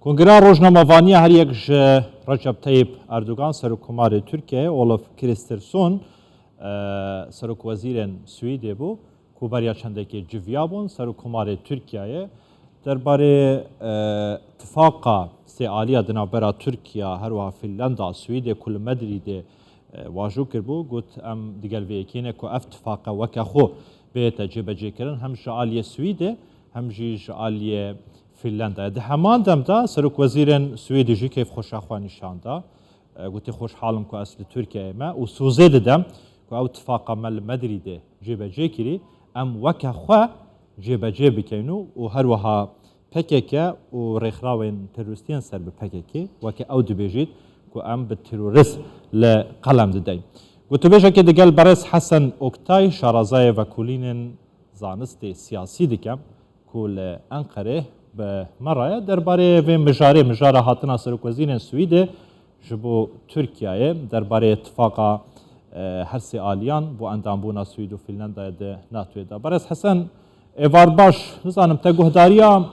کنگره روزنامه‌وانی هر یک رجب طیب اردوغان سرکومار ترکیه اولف کریسترسون سرک وزیر سوئدی بو کوبریا چندکی جویابون سرکومار ترکیه درباره اتفاقا سیالی دنابرا ترکیه هر و فنلندا سوئدی کل مدرید واجو کربو گوت ام دیگر ویکینه کو اتفاقا وک خو به تجربه جکرن هم جالی سوئدی هم جالی فنلندا ده همان دم دا سرک وزیرن سوئدی جی کیف خوشخوانی شاندا گوتی خوش حالم کو اصل ترکیه ما و سوزه دم کو اتفاقا مل مدرید جبه جکری ام وک خو جبه جبه کینو و هر وها PKK و رخراوین تروریستیان سر به PKK وک او دبیجید کو ام به تروریست لقلم دادیم. گوتو بیشه که دیگر برس حسن اوکتای شارازای و کولین زانست سیاسی دیکم کول انقره به مرای درباره و مجاره هاتنا سرک وزیر سوئد جبو ترکیه درباره اتفاقا هر سی آلیان بو اندام بونا سوئد و فنلندا ده ناتوی دا برس حسن ایوار باش نزانم تا گهداریا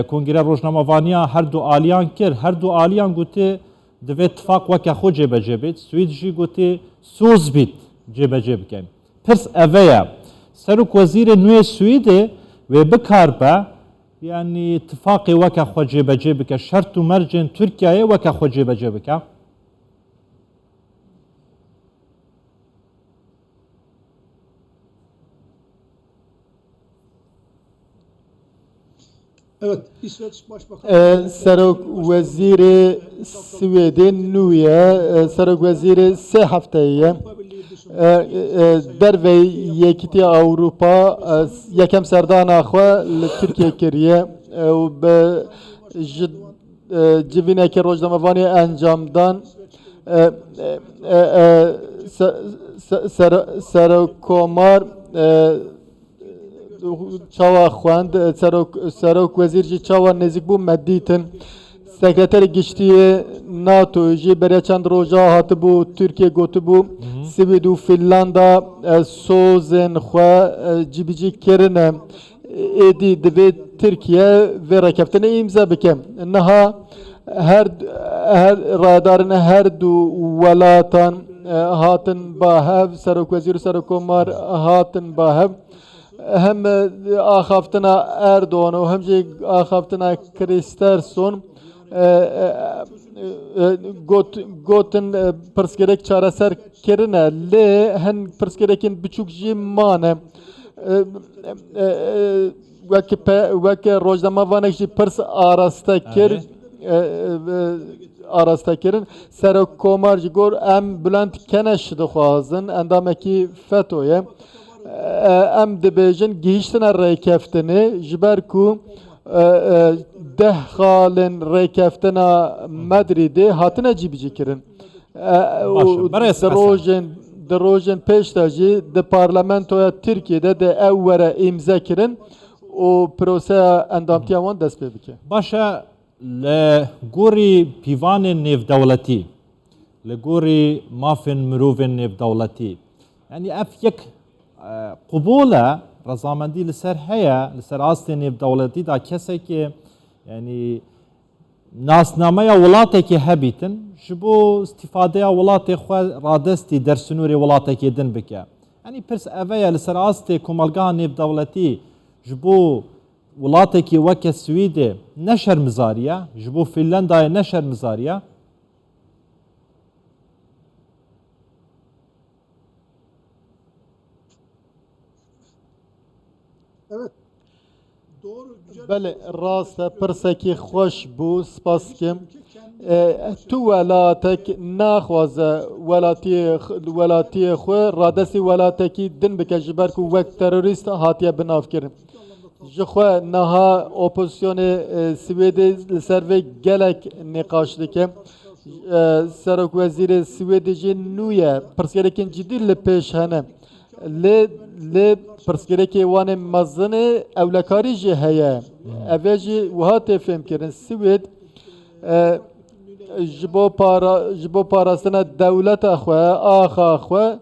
کنگره روزنامه‌وانی هر دو آلیان کر هر دو آلیان گوته دوی اتفاق وک خو جبه جبید سوئد جی گوته سوز بید جبه جب کن پس اویا سرک وزیر نوی سوئد و بکار با یعنی اتفاق وک خو جبه جب که شرط و مرجن ترکیه وک خو جبه جب که Evet, İsveç Başbakanı Serok Veziri Sweden nüye Serok Veziri se haftaya derve yekiti Avrupa yekem serdan axwa Türkiye kiriye و به جوینه که روزنامه‌وانی انجامدان سرکومار چاوا خواند سرک وزیر جی چاوا نزدیک بو مدیتن سکرتر گشتی ناتو جی برای چند روزا هات بو ترکیه گوت بو سوئد و فنلندا سوزن خوا جی کرنه ایدی دوی ترکیه و رکفتن امضا بکم نها هر رادارن هر دو ولاتان هاتن با هف سرک وزیر سرکومار هاتن با هف هم آخافتنا اردوان و هم جی آخافتنا کریسترسون گوتن پرسکرک چاره سر کرنه لی هن پرسکرکین بچوک جی مانه وک روزنامه‌وانک جی پرس آراسته کرن سرکومار جی گور ام بلند کنش دخوازن اندامکی فتویه ام دبیجن گیشتن ریکفتنی جبر کو ده خالن ریکفتنا مدریده هاتنه جیبیجی کرن دروژن پیشتاجی ده پارلمنتویا ترکیه ده اوره امضا کرن و پروسه اندامتیا وان دست پی بکه باشه لگوری پیوان نیف دولتی لگوری مافن مروفن نیف دولتی یعنی اف یک قبوله رضامندی لسر هيا لسر آستین نیف دولتی دا کسی که یعنی ناسنامه ولاته که هبیتن جبو استفاده ولاته خو رادستی در سنور ولاته که دن بکه یعنی پرس اویا لسر آستی کمالگاه نیف دولتی جبو ولاته که وک سوئد نشر مزاریه جبو فنلندا نشر مزاریه evet doğru güzel بله راست پرسکی خوش بو سپاس کم تو ولاتک ناخوازه ولاتی خو رادسی ولاتکی دن بکه جبر کو وقت تروریست هاتیه بناف کرن جخوا نها اپوزیسیون سوئد سر و گلک نقاش دکه سرک وزیر سوئد جی نویه پرسکرکن جدی لپیش هنه لی پرسکرکی وان مزنه اولکاری جی هیا اوه جی وها تفهم کرن سوئد جبو پاراستنا دولت اخوه آخا اخوه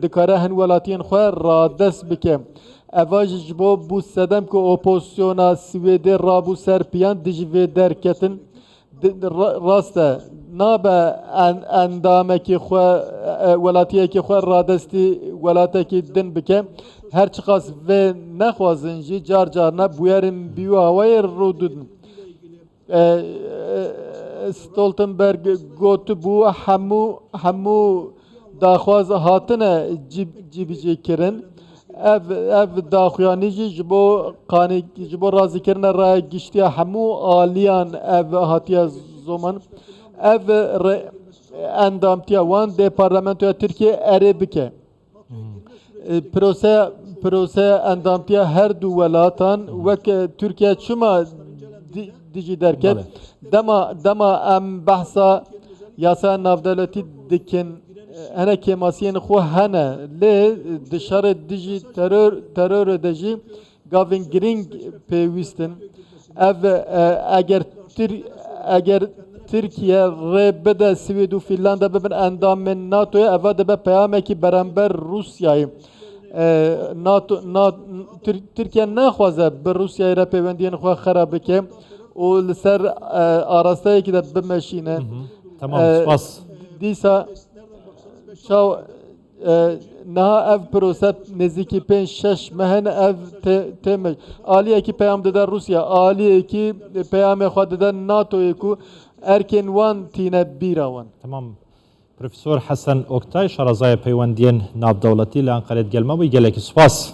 دکاره هن ولاتین خواه را دست بکه Evaj ji bo bû sedem ku opozisyona Swêdê rabû ser piyan dijî vê derketin. Rast e nabe endamekî xwe welatiyekî xwe radestî welatekî din bike. Her çiqas vê nexwazin jî car car ne bûyerin bîwî hawayê rûdin. Stoltenberg gotibû hemû daxwaz hatine cîbicêkirin. Ev daxuyanî jî ji bo razîkirina raya giştiya hemû aliyan ev hatiye zoman. Ev endamtiya wan dê parlamentoya Tirkiye erê bike. Proseya endamtiya her du welatan wek Türkiye çima dijî derket. Dema em behsa yasaya navdewletî dikin. Hene kemasiyên xwe hene lê dişarê dijî terorê de jî gavên giring pêwîstin. Ev eger Tirkiye rê bide Swêd û Fînlanda bibin endamên NATO'ya eva dibe peyamekî berember Rusyayê. Tirkiye naxwaze bi Rusyayê re peywendiyên xwe xera bike û li ser arasteyekî de bimeşîne. Tamam, spas. Dîsa çaw niha ev prose nêzîkî 5-6 mehin ev tême aliyekî peyam dide Rusya, aliyekî peyamê xwe dide NATO'yê ku erkên wan tîne bîra wan. Tamam. Profesör Hasan Oktay, şarazaya peywendiyên navdewletî li Enqereyê gelme bû gelekî spas.